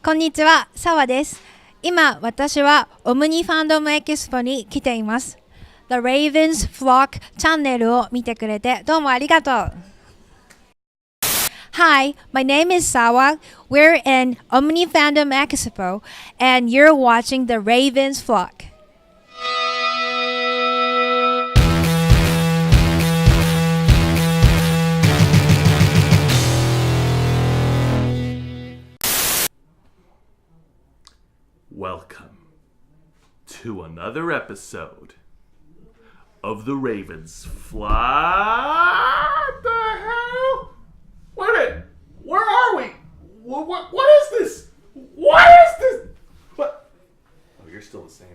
こんにちは、澤です。今、私はオムニファンドムエキスポに来ています。The Ravens Flock チャンネルを見てくれてどうもありがとう。Hi, my name is Sawa. We're in Omni Fandom Expo, and you're watching the Ravens Flock. Welcome to another episode of the Ravens Flock. What the hell? Wait a minute. Where are we? What is this? What is this? What? Oh, you're still the same.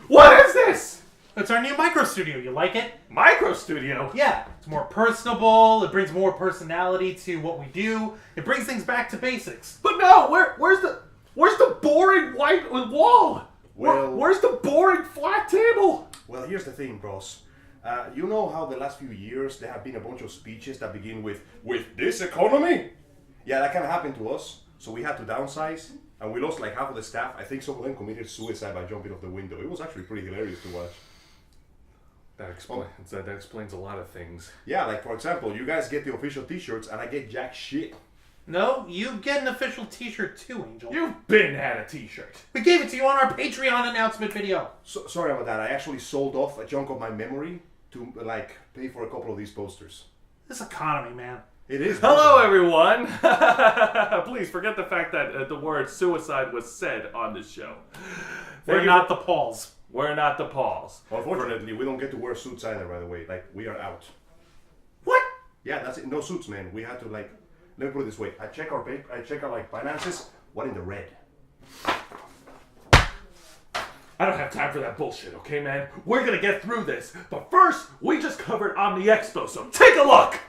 What is this? It's our new micro studio. You like it? Micro studio? Yeah. It's more personable. It brings more personality to what we do. It brings things back to basics. But no, where's the boring white wall? Well, Where's the boring flat table? Well, here's the thing, bros. You know how the last few years there have been a bunch of speeches that begin with this economy? Yeah, that kind of happened to us. So we had to downsize, and we lost like half of the staff. I think some of them committed suicide by jumping off the window. It was actually pretty hilarious to watch. That explains a lot of things. Yeah, like for example, you guys get the official t-shirts, and I get jack shit. No, you get an official t-shirt too, Angel. You've been had a t-shirt. We gave it to you on our Patreon announcement video. So, sorry about that. I actually sold off a chunk of my memory to like pay for a couple of these posters. This economy, man. It is. Hello, everyone. Please forget the fact that the word suicide was said on this show. We're not the Pauls. We're not the Pauls. Unfortunately, we don't get to wear suits either, by the way. Like, we are out. What? Yeah, that's it. No suits, man. We had to, like, let me put it this way. I check our like, finances. What in the red? I don't have time for that bullshit, okay, man? We're gonna get through this. But first, we just covered Omni Expo, so take a look!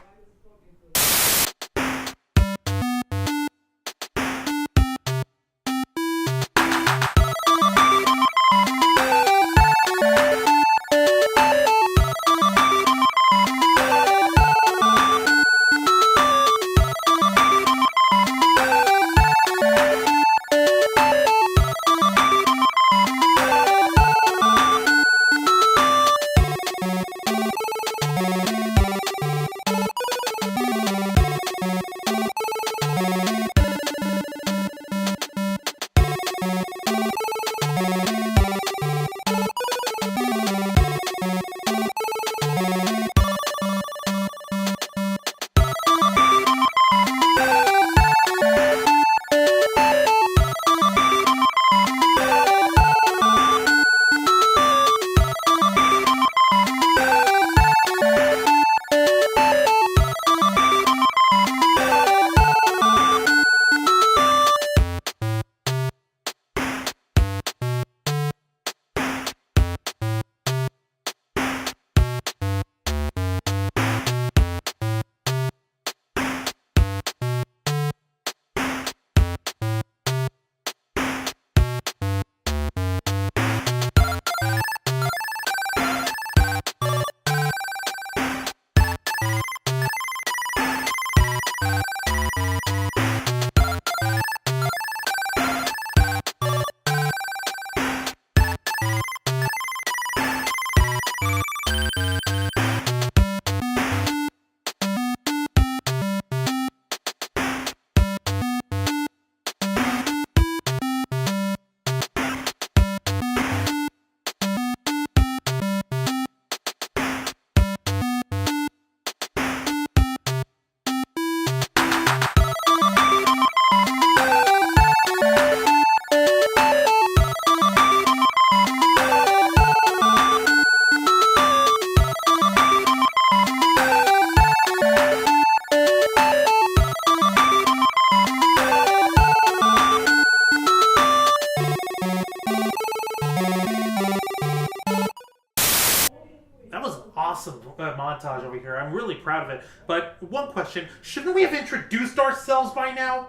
Awesome montage over here. I'm really proud of it. But one question, shouldn't we have introduced ourselves by now?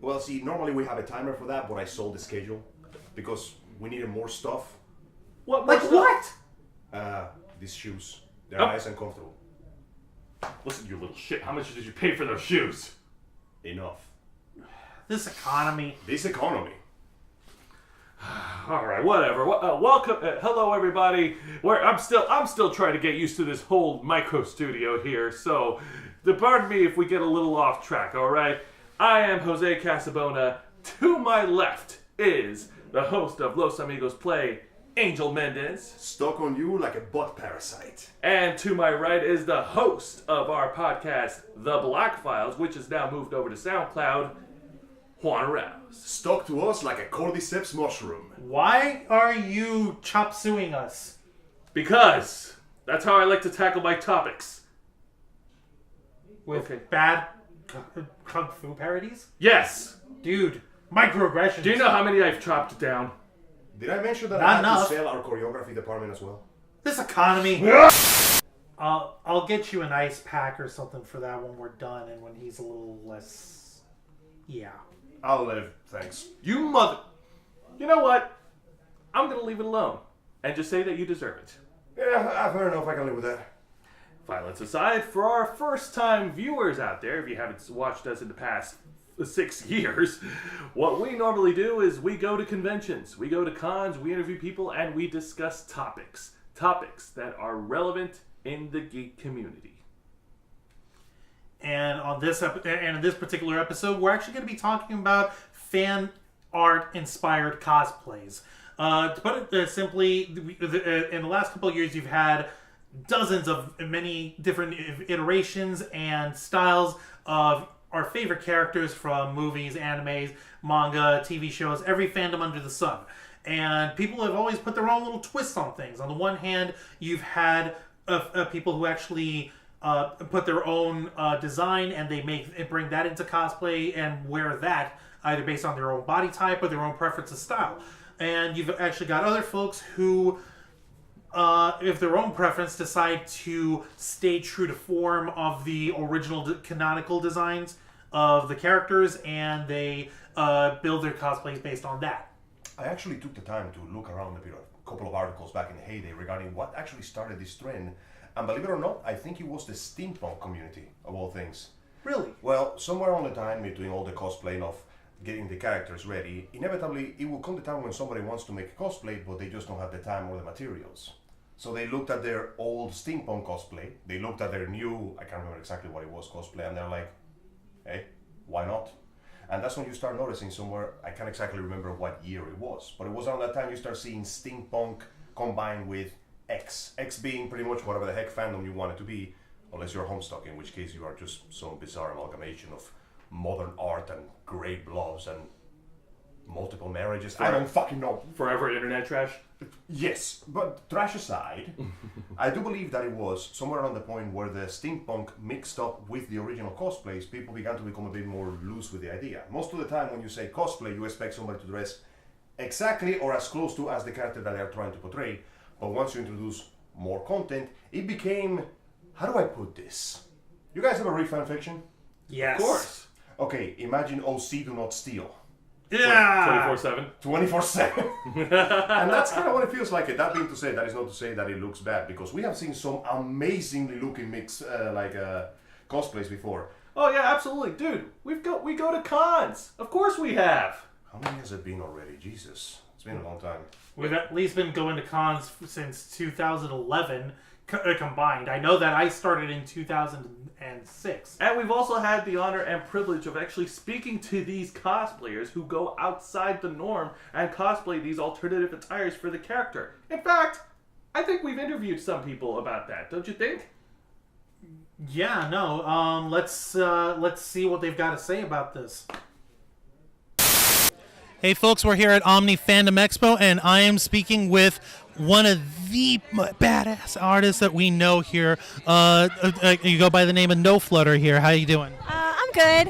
Well, see, normally we have a timer for that, but I sold the schedule because we needed more stuff. What? Like what? These shoes. They're nice and comfortable. Listen, you little shit. How much did you pay for those shoes? Enough. This economy. This economy. All right, whatever. Welcome, hello everybody. I'm still trying to get used to this whole micro studio here. So, pardon me if we get a little off track. All right. I am Jose Casabona. To my left is the host of Los Amigos Play, Angel Mendez. Stuck on you like a butt parasite. And to my right is the host of our podcast, The Black Files, which is now moved over to SoundCloud, Juan Rouse. Stuck to us like a cordyceps mushroom. Why are you chop sueying us? Because that's how I like to tackle my topics. With bad kung fu parodies? Yes. Dude, microaggressions. Do you know how many I've chopped down? Did I mention that Not I had enough. to sell our choreography department as well? This economy. I'll get you an ice pack or something for that when we're done and when he's a little less... Yeah. I'll live, thanks. You mother... You know what? I'm going to leave it alone and just say that you deserve it. Yeah, fair enough, I can live with that. Violence aside, for our first-time viewers out there, if you haven't watched us in the past 6 years, what we normally do is we go to conventions, we go to cons, we interview people, and we discuss topics that are relevant in the geek community. And on this in this particular episode, we're actually going to be talking about fan art inspired cosplays. To put it simply, in the last couple of years, you've had dozens of many different iterations and styles of our favorite characters from movies, animes, manga, TV shows, every fandom under the sun. And people have always put their own little twists on things. On the one hand, you've had people who actually put their own design and they bring that into cosplay and wear that either based on their own body type or their own preference of style. And you've actually got other folks who, if their own preference, decide to stay true to form of the original canonical designs of the characters, and they build their cosplays based on that. I actually took the time to look around a couple of articles back in the heyday regarding what actually started this trend. And believe it or not, I think it was the steampunk community, of all things. Really? Well, somewhere on the time between all the cosplaying of getting the characters ready, inevitably it will come the time when somebody wants to make a cosplay, but they just don't have the time or the materials. So they looked at their old steampunk cosplay, they looked at their new, I can't remember exactly what it was, cosplay, and they're like, hey, why not? And that's when you start noticing somewhere, I can't exactly remember what year it was, but it was around that time you start seeing steampunk combined with X being pretty much whatever the heck fandom you want it to be, unless you're Homestuck, in which case you are just some bizarre amalgamation of modern art and grey blobs and multiple marriages. I don't fucking know. Forever internet trash? Yes, but trash aside, I do believe that it was somewhere around the point where the steampunk mixed up with the original cosplays, people began to become a bit more loose with the idea. Most of the time when you say cosplay, you expect somebody to dress exactly or as close to as the character that they are trying to portray. But once you introduce more content, it became, how do I put this? You guys ever read fan fiction? Yes. Of course. Okay, imagine OC Do Not Steal. Yeah. 24/7. 24/7. And that's kind of what it feels like. That being to say, that is not to say that it looks bad, because we have seen some amazingly looking cosplays before. Oh yeah, absolutely, dude. We go to cons. Of course we have. How many has it been already? Jesus, it's been a long time. We've at least been going to cons since 2011 combined. I know that I started in 2006. And we've also had the honor and privilege of actually speaking to these cosplayers who go outside the norm and cosplay these alternative attires for the character. In fact, I think we've interviewed some people about that, don't you think? Yeah, no. Let's see what they've got to say about this. Hey folks, we're here at Omni Fandom Expo, and I am speaking with one of the badass artists that we know here. You go by the name of NoFlutter here. How you doing? I'm good.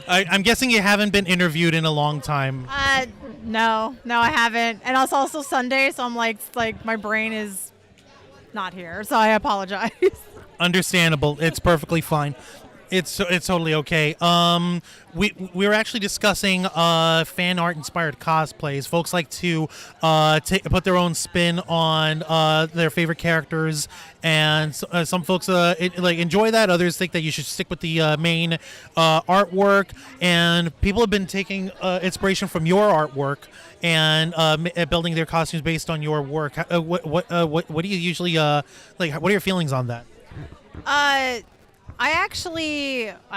I'm guessing you haven't been interviewed in a long time. No, I haven't. And it's also Sunday, so I'm like my brain is not here, so I apologize. Understandable. It's perfectly fine. It's totally okay. We were actually discussing fan art inspired cosplays. Folks like to put their own spin on their favorite characters, and some folks enjoy that. Others think that you should stick with the main artwork. And people have been taking inspiration from your artwork and building their costumes based on your work. What do you usually like? What are your feelings on that? I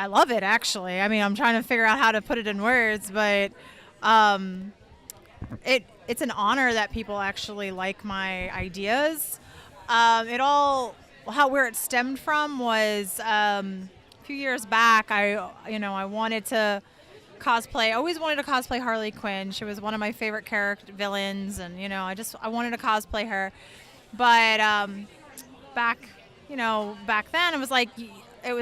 love it, actually. I mean, I'm trying to figure out how to put it in words, but it's an honor that people actually like my ideas. Where it stemmed from was a few years back. I wanted to cosplay. I always wanted to cosplay Harley Quinn. She was one of my favorite villains, and I wanted to cosplay her. But back then it was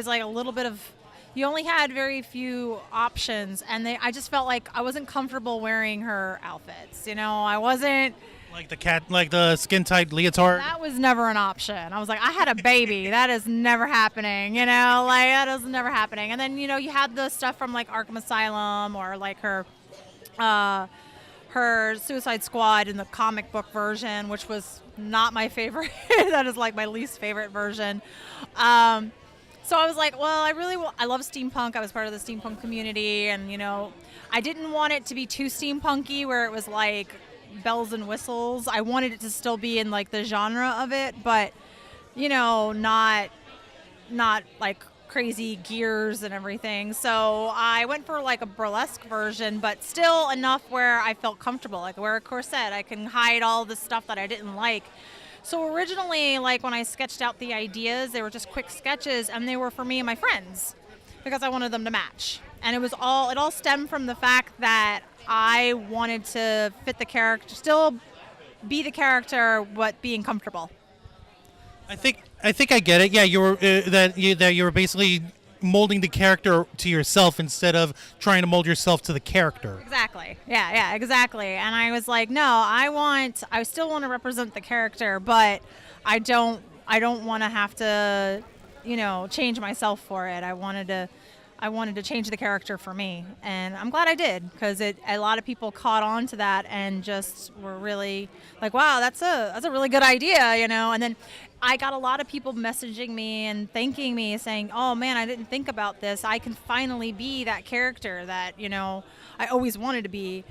like a little bit of, you only had very few options, and I just felt like I wasn't comfortable wearing her outfits. I wasn't like the skin tight leotard. That was never an option. I was like, I had a baby. That is never happening. That is never happening. And then you had the stuff from like Arkham Asylum, or like her Suicide Squad in the comic book version, which was not my favorite. That is like my least favorite version. So I was like, well, I love steampunk. I was part of the steampunk community, and I didn't want it to be too steampunky where it was like bells and whistles. I wanted it to still be in like the genre of it, but not like crazy gears and everything. So I went for like a burlesque version, but still enough where I felt comfortable. Like, wear a corset, I can hide all the stuff that I didn't like. So originally, like when I sketched out the ideas, they were just quick sketches, and they were for me and my friends because I wanted them to match. And it all stemmed from the fact that I wanted to fit the character, still be the character, but being comfortable. I think I get it. Yeah, you were basically molding the character to yourself instead of trying to mold yourself to the character. Exactly. Yeah, exactly. And I was like, no, I still want to represent the character, but I don't want to have to, change myself for it. I wanted to change the character for me, and I'm glad I did, because a lot of people caught on to that and just were really like, wow, that's a really good idea, And then I got a lot of people messaging me and thanking me, saying, oh man, I didn't think about this. I can finally be that character that I always wanted to be,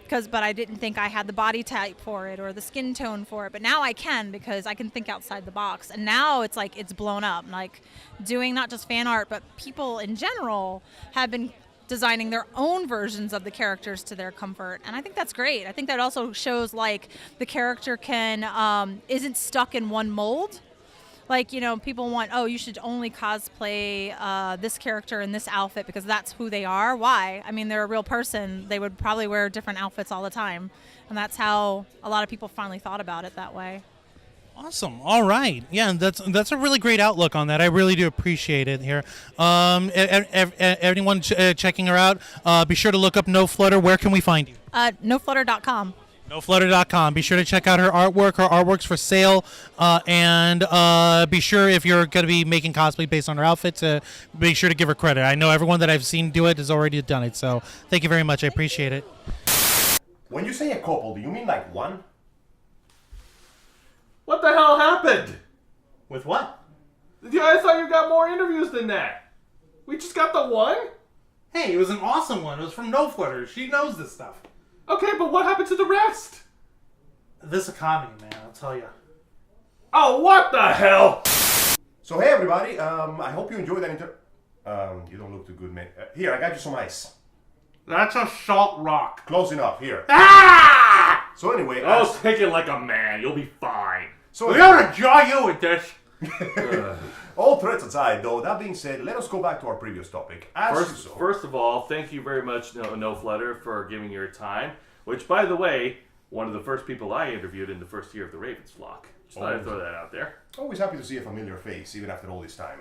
but I didn't think I had the body type for it or the skin tone for it. But now I can, because I can think outside the box. And now it's like it's blown up. Like, doing not just fan art, but people in general have been designing their own versions of the characters to their comfort. And I think that's great. I think that also shows like the character isn't stuck in one mold. Like, people want, oh, you should only cosplay this character in this outfit because that's who they are. Why? I mean, they're a real person. They would probably wear different outfits all the time. And that's how a lot of people finally thought about it that way. Awesome. All right. Yeah, that's a really great outlook on that. I really do appreciate it here. Anyone checking her out, be sure to look up NoFlutter. Where can we find you? NoFlutter.com. NoFlutter.com. Be sure to check out her artwork. Her artwork's for sale. And be sure, if you're going to be making cosplay based on her outfit, to be sure to give her credit. I know everyone that I've seen do it has already done it. So thank you very much. I appreciate it. When you say a couple, do you mean like one? What the hell happened? With what? Yeah, I thought you got more interviews than that. We just got the one? Hey, it was an awesome one. It was from NoFlutter. She knows this stuff. Okay, but what happened to the rest? This economy, man, I'll tell you. Oh, what the hell? So hey everybody, I hope you enjoyed that you don't look too good, man. Here, I got you some ice. That's a salt rock. Close enough, here. Ah! So anyway, I'll take it like a man. You'll be fine. So We're gonna jaw you with this. All threats aside, though, that being said, let us go back to our previous topic. First of all, thank you very much, NoFlutter, for giving your time. Which, by the way, one of the first people I interviewed in the first year of the Ravens flock. Just thought I'd throw that out there. Always happy to see a familiar face, even after all this time.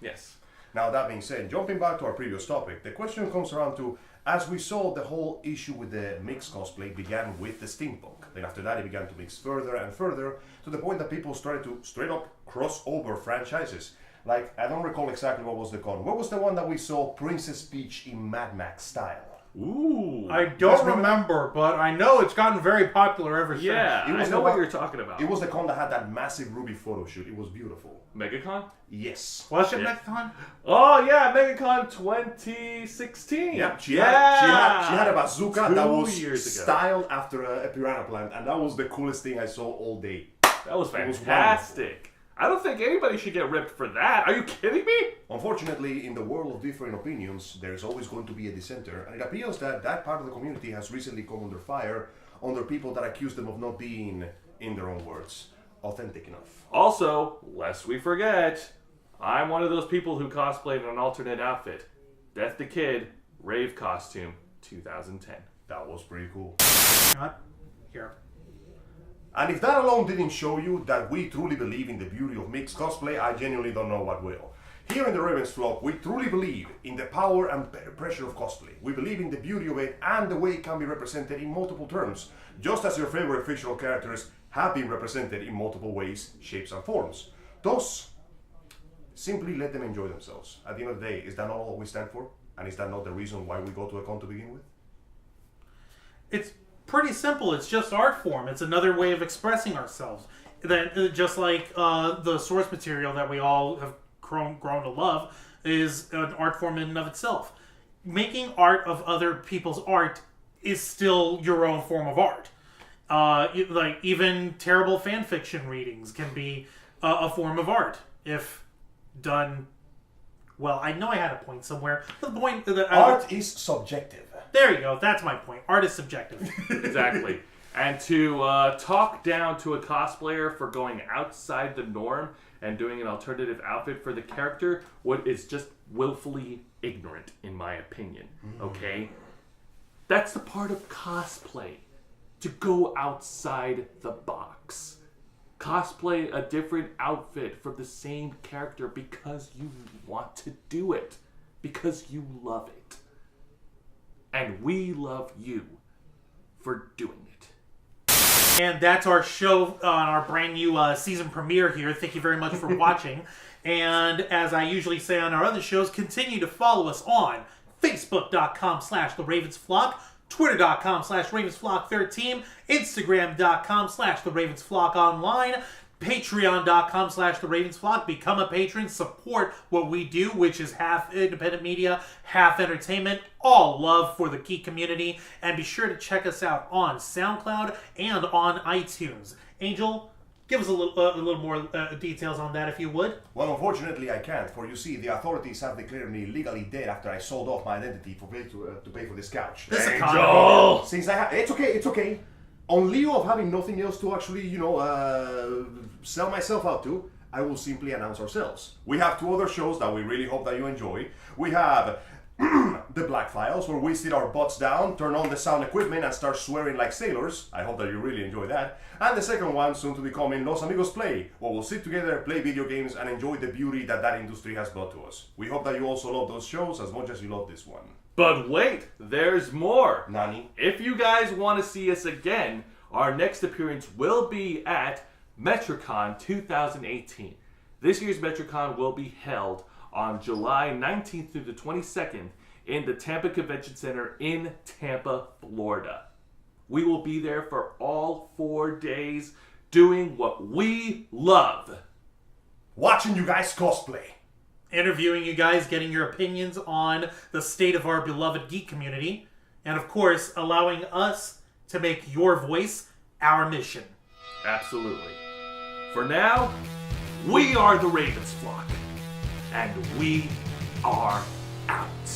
Yes. Now, that being said, jumping back to our previous topic, the question comes around to, as we saw, the whole issue with the mixed cosplay began with the steampunk. Then after that, it began to mix further and further, to the point that people started to straight up cross over franchises. Like, I don't recall exactly what was the con. What was the one that we saw Princess Peach in Mad Max style? Ooh. I don't remember, but I know it's gotten very popular ever since. Yeah, It was I know what you're talking about. It was the con that had that massive Ruby photo shoot. It was beautiful. MegaCon? Yes. Was it Yeah. Mechacon? Oh yeah, MegaCon 2016. Yeah, she had a bazooka 2 that was years ago. styled after a piranha plant, and that was the coolest thing I saw all day. That was It was fantastic. I don't think anybody should get ripped for that. Are you kidding me? Unfortunately, in the world of different opinions, there's always going to be a dissenter, and it appears that that part of the community has recently come under fire under people that accuse them of not being, in their own words, authentic enough. Also, lest we forget, I'm one of those people who cosplayed in an alternate outfit. Death the Kid, rave costume, 2010. That was pretty cool. Not here. And if that alone didn't show you that we truly believe in the beauty of mixed cosplay, I genuinely don't know what will. Here in the Ravens Flock, we truly believe in the power and pressure of cosplay. We believe in the beauty of it and the way it can be represented in multiple terms, just as your favorite fictional characters have been represented in multiple ways, shapes, and forms. Thus, simply let them enjoy themselves. At the end of the day, is that not all we stand for? And is that not the reason why we go to a con to begin with? It's pretty simple. It's just art form. It's another way of expressing ourselves. That just like the source material that we all have grown to love is an art form in and of itself. Making art of other people's art is still your own form of art. Like even terrible fan fiction readings can be a form of art if done well. I know I had a point somewhere. The point that Art is subjective. There you go. That's my point. Art is subjective. Exactly. And to talk down to a cosplayer for going outside the norm and doing an alternative outfit for the character is just willfully ignorant, in my opinion. Okay? That's the part of cosplay. To go outside the box. Cosplay a different outfit for the same character because you want to do it. Because you love it. And we love you for doing it. And that's our show on our brand new season premiere here. Thank you very much for watching. And as I usually say on our other shows, continue to follow us on Facebook.com/TheRavensFlock, Twitter.com/RavensFlock13, Instagram.com/TheRavensFlockOnline, Patreon.com/TheRavensFlock. Become a patron. Support what we do, which is half independent media, half entertainment. All love for the geek community. And be sure to check us out on SoundCloud and on iTunes. Angel, give us a little more details on that, if you would. Well, unfortunately, I can't, for you see, the authorities have declared me legally dead after I sold off my identity to pay for this couch. This is a Angel! Since it's okay. On lieu of having nothing else to actually, sell myself out to, I will simply announce ourselves. We have 2 other shows that we really hope that you enjoy. We have The Black Files, where we sit our butts down, turn on the sound equipment, and start swearing like sailors. I hope that you really enjoy that. And the second one, soon to be coming, Los Amigos Play, where we'll sit together, play video games, and enjoy the beauty that industry has brought to us. We hope that you also love those shows as much as you love this one. But wait, there's more. Nani? If you guys want to see us again, our next appearance will be at MetroCon 2018. This year's MetroCon will be held on July 19th through the 22nd in the Tampa Convention Center in Tampa, Florida. We will be there for all 4 days doing what we love. Watching you guys cosplay. Interviewing you guys, getting your opinions on the state of our beloved geek community, and of course, allowing us to make your voice our mission. Absolutely. For now, we are the Ravens Flock, and we are out.